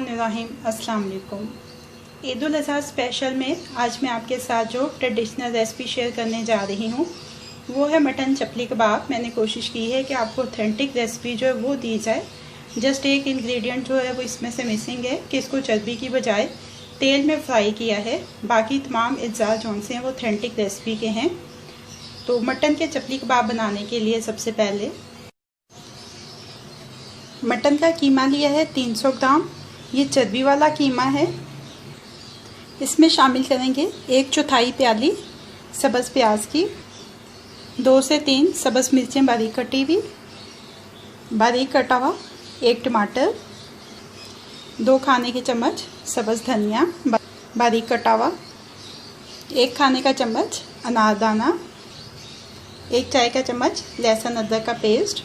बिस्मिल्लाहिर्रहमानिर्रहीम। अस्सलाम वालेकुम। ईद उल अज़हा स्पेशल में आज मैं आपके साथ जो ट्रेडिशनल रेसिपी शेयर करने जा रही हूँ वो है मटन चपली कबाब। मैंने कोशिश की है कि आपको ऑथेंटिक रेसिपी जो है वो दी जाए। जस्ट एक इंग्रेडिएंट जो है वो इसमें से मिसिंग है कि इसको चर्बी की बजाय तेल में फ्राई किया है। बाकी तमाम अज्जा जौन से हैं वो ऑथेंटिक रेसिपी के हैं। तो मटन के चपली कबाब बनाने के लिए सबसे पहले मटन का कीमा लिया है 300 ग्राम। ये चर्बी वाला कीमा है। इसमें शामिल करेंगे 1/4 प्याली सब्ज़ प्याज की, 2 से 3 सब्ज़ मिर्चें बारीक कटी हुई, बारीक कटा हुआ 1 टमाटर, 2 खाने के चम्मच सब्ज़ धनिया बारीक कटा हुआ, 1 खाने का चम्मच अनारदाना, 1 चाय का चम्मच लहसुन अदरक का पेस्ट,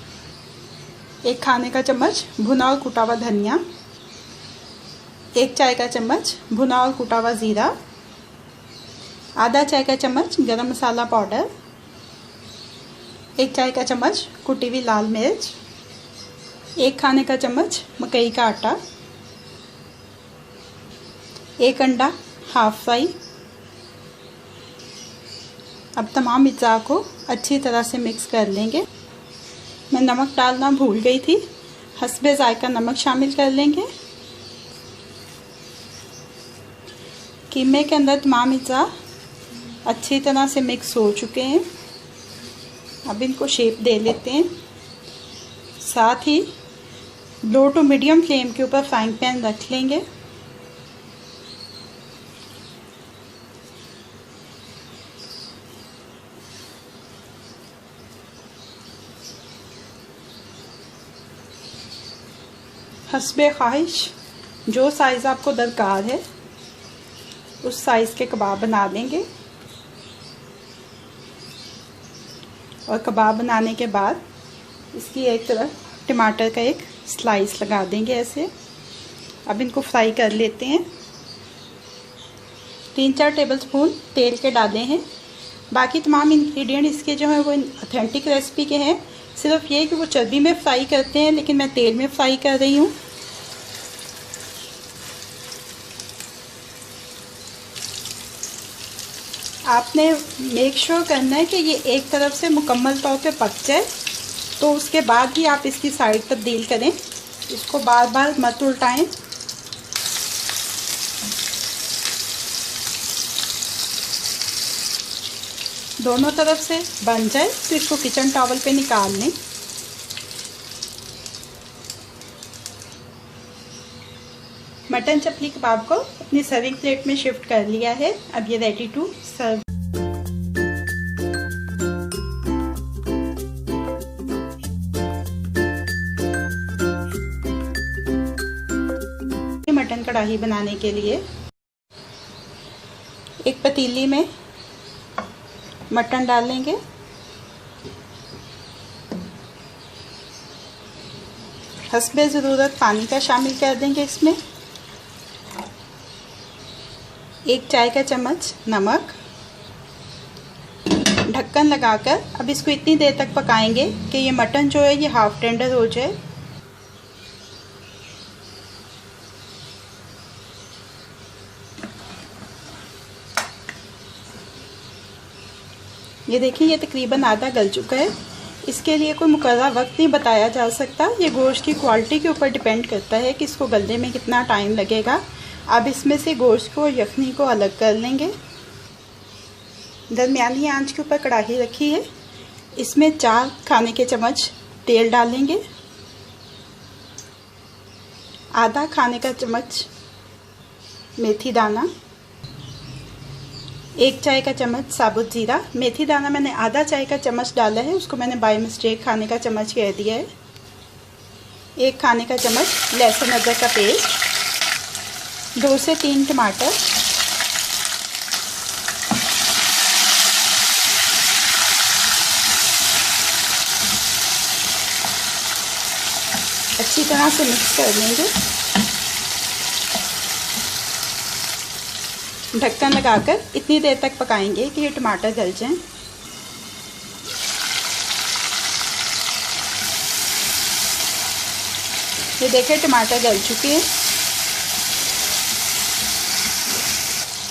1 खाने का चम्मच भुना और कुटा हुआ धनिया, 1 चाय का चम्मच भुना और कुटा हुआ ज़ीरा, आधा चाय का चम्मच गरम मसाला पाउडर, 1 चाय का चम्मच कुटी हुई लाल मिर्च, 1 खाने का चम्मच मकई का आटा, 1 अंडा हाफ फ्राई। अब तमाम अज्जा को अच्छी तरह से मिक्स कर लेंगे। मैं नमक डालना भूल गई थी, हस्बे ज़ायका नमक शामिल कर लेंगे। कीमे के अंदर तमाम अज्जा अच्छी तरह से मिक्स हो चुके हैं। अब इनको शेप दे लेते हैं। साथ ही लो टू मीडियम फ्लेम के ऊपर फ्राइंग पैन रख लेंगे। हस्बे ख्वाहिश जो साइज़ आपको दरकार है उस साइज़ के कबाब बना लेंगे। और कबाब बनाने के बाद इसकी एक तरफ टमाटर का एक स्लाइस लगा देंगे ऐसे। अब इनको फ्राई कर लेते हैं। 3-4 टेबलस्पून तेल के डाले हैं। बाकी तमाम इंग्रेडिएंट इसके जो है वो ऑथेंटिक रेसिपी के हैं। सिर्फ ये कि वो चर्बी में फ्राई करते हैं, लेकिन मैं तेल में फ्राई कर रही हूँ। आपने मेक श्योर करना है कि ये एक तरफ से मुकम्मल तौर पे पक जाए, तो उसके बाद ही आप इसकी साइड तब्दील करें। इसको बार बार मत उल्टाएं। दोनों तरफ से बन जाए तो इसको किचन टॉवल पे निकाल लें। मटन चपली कबाब को अपनी सर्विंग प्लेट में शिफ्ट कर लिया है। अब ये रेडी टू सर्व। मटन कढ़ाई बनाने के लिए एक पतीली में मटन डालेंगे। हस्बे ज़रूरत पानी का शामिल कर देंगे इसमें। 1 चाय का चम्मच नमक। ढक्कन लगाकर अब इसको इतनी देर तक पकाएंगे कि ये मटन जो है ये हाफ टेंडर हो जाए। ये देखिए ये तकरीबन आधा गल चुका है। इसके लिए कोई मुकर्रर वक्त नहीं बताया जा सकता। ये गोश्त की क्वालिटी के ऊपर डिपेंड करता है कि इसको गलने में कितना टाइम लगेगा। अब इसमें से गोश्त को और यखनी को अलग कर लेंगे। दरमियानी आंच के ऊपर कढ़ाई रखी है। इसमें 4 खाने के चम्मच तेल डालेंगे। आधा खाने का चम्मच मेथी दाना, 1 चाय का चम्मच साबुत ज़ीरा। मेथी दाना मैंने आधा चाय का चम्मच डाला है, उसको मैंने बाय मिस्टेक खाने का चम्मच कह दिया है। 1 खाने का चम्मच लहसुन अदरक का पेस्ट, 2 से 3 टमाटर, अच्छी तरह से मिक्स कर लेंगे। ढक्कन लगाकर इतनी देर तक पकाएंगे कि ये टमाटर गल जाएं। ये देखें टमाटर गल चुके हैं।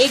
1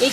1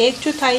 1/4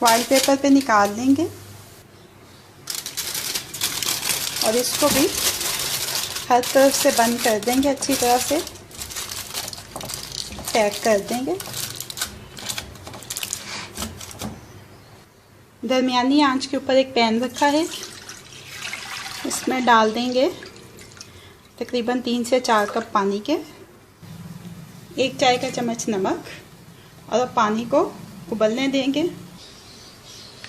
फॉइल पेपर पे निकाल लेंगे और इसको भी हर तरफ से बंद कर देंगे, अच्छी तरह से पैक कर देंगे। दरमियानी आंच के ऊपर एक पैन रखा है, इसमें डाल देंगे तकरीबन 3 से 4 कप पानी के, 1 चाय का चम्मच नमक, और अब पानी को उबलने देंगे।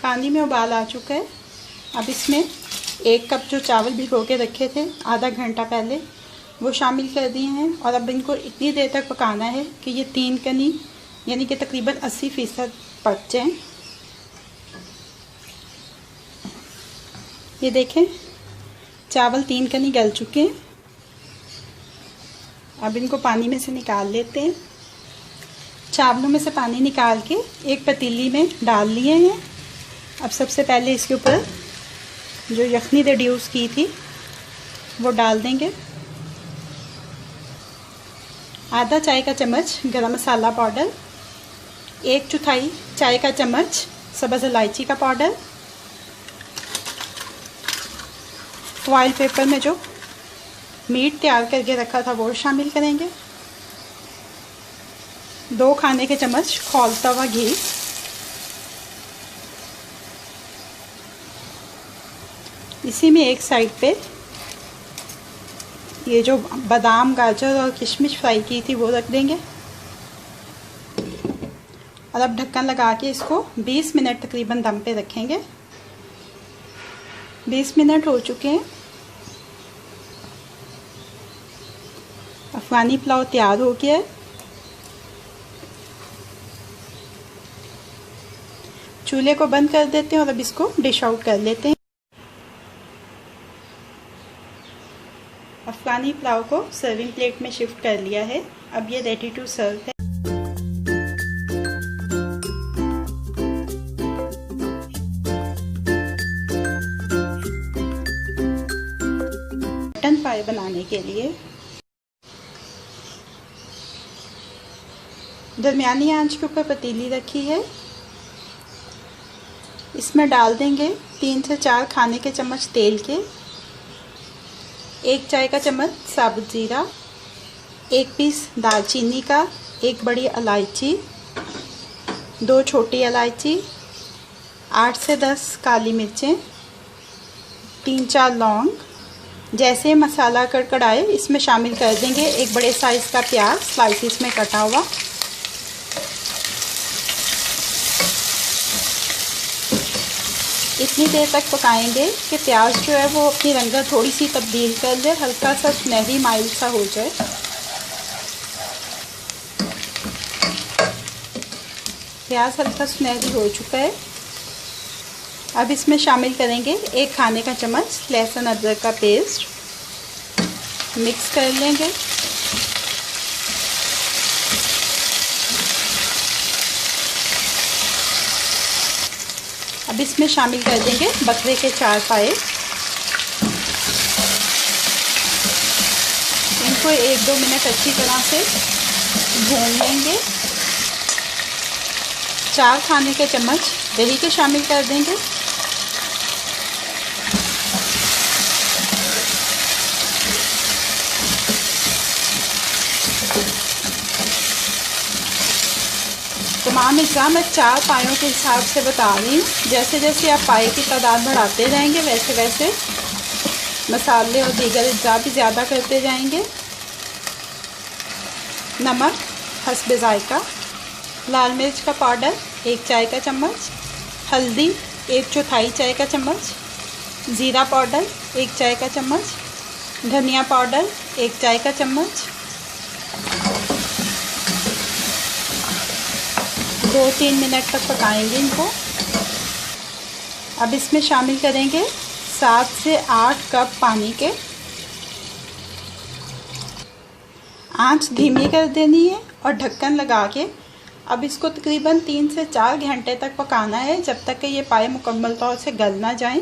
पानी में उबाल आ चुका है। अब इसमें 1 कप जो चावल भिगो के रखे थे आधा घंटा पहले, वो शामिल कर दिए हैं और अब इनको इतनी देर तक पकाना है कि ये 3 कनी यानी कि तकरीबन 80% पक जाएं। ये देखें चावल 3 कनी गल चुके हैं। अब इनको पानी में से निकाल लेते हैं। चावलों में से पानी निकाल के एक पतीली में डाल लिए हैं। अब सबसे पहले इसके ऊपर जो यखनी रिड्यूस की थी वो डाल देंगे। आधा चाय का चम्मच गरम मसाला पाउडर, 1/4 चाय का चम्मच सब्ज़ इलायची का पाउडर, फॉइल पेपर में जो मीट तैयार करके रखा था वो शामिल करेंगे, 2 खाने के चम्मच खौलता हुआ घी, इसी में एक साइड पे ये जो बादाम, गाजर और किशमिश फ्राई की थी वो रख देंगे और अब ढक्कन लगा के इसको 20 मिनट तकरीबन दम पे रखेंगे। 20 मिनट हो चुके हैं। अफ़गानी पुलाव तैयार हो गया है। चूल्हे को बंद कर देते हैं और अब इसको डिश आउट कर लेते हैं। अफ़गानी पुलाव को सर्विंग प्लेट में शिफ्ट कर लिया है। अब ये रेडी टू सर्व है। मटन पाई बनाने के लिए दरमियानी आंच के ऊपर पतीली रखी है, इसमें डाल देंगे 3 से 4 खाने के चम्मच तेल के, 1 चाय का चम्मच साबुत ज़ीरा, 1 पीस दालचीनी का, 1 बड़ी इलायची, 2 छोटी इलायची, 8 से 10 काली मिर्चें, 3-4 लौंग। जैसे मसाला कड़कड़ाए इसमें शामिल कर देंगे 1 बड़े साइज़ का प्याज स्लाइसिस में कटा हुआ। इतनी देर तक पकाएंगे कि प्याज जो है वो अपनी रंगत थोड़ी सी तब्दील कर ले, हल्का सा सुनहरी माइल सा हो जाए। प्याज हल्का सुनहरी हो चुका है। अब इसमें शामिल करेंगे 1 खाने का चम्मच लहसुन अदरक का पेस्ट, मिक्स कर लेंगे। अब इसमें शामिल कर देंगे बकरे के 4 पाए, इनको 1-2 मिनट अच्छी तरह से भून लेंगे। 4 खाने के चम्मच दही के शामिल कर देंगे। तमाम अज्जा मैं 4 पायों के हिसाब से बता रही हूँ। जैसे जैसे आप पाए की तादाद बढ़ाते जाएंगे वैसे वैसे मसाले और दीगर अज्जा भी ज़्यादा करते जाएंगे। नमक हस्ब ज़ायका, लाल मिर्च का पाउडर 1 चाय का चम्मच, हल्दी 1/4 चाय का चम्मच, ज़ीरा पाउडर 1 चाय का चम्मच, धनिया पाउडर 1 चाय का चम्मच। 2-3 मिनट तक पकाएंगे इनको। अब इसमें शामिल करेंगे 7 से 8 कप पानी के। आंच धीमी कर देनी है और ढक्कन लगा के अब इसको तकरीबन 3 से 4 घंटे तक पकाना है, जब तक कि ये पाए मुकम्मल तौर से गल ना जाएं।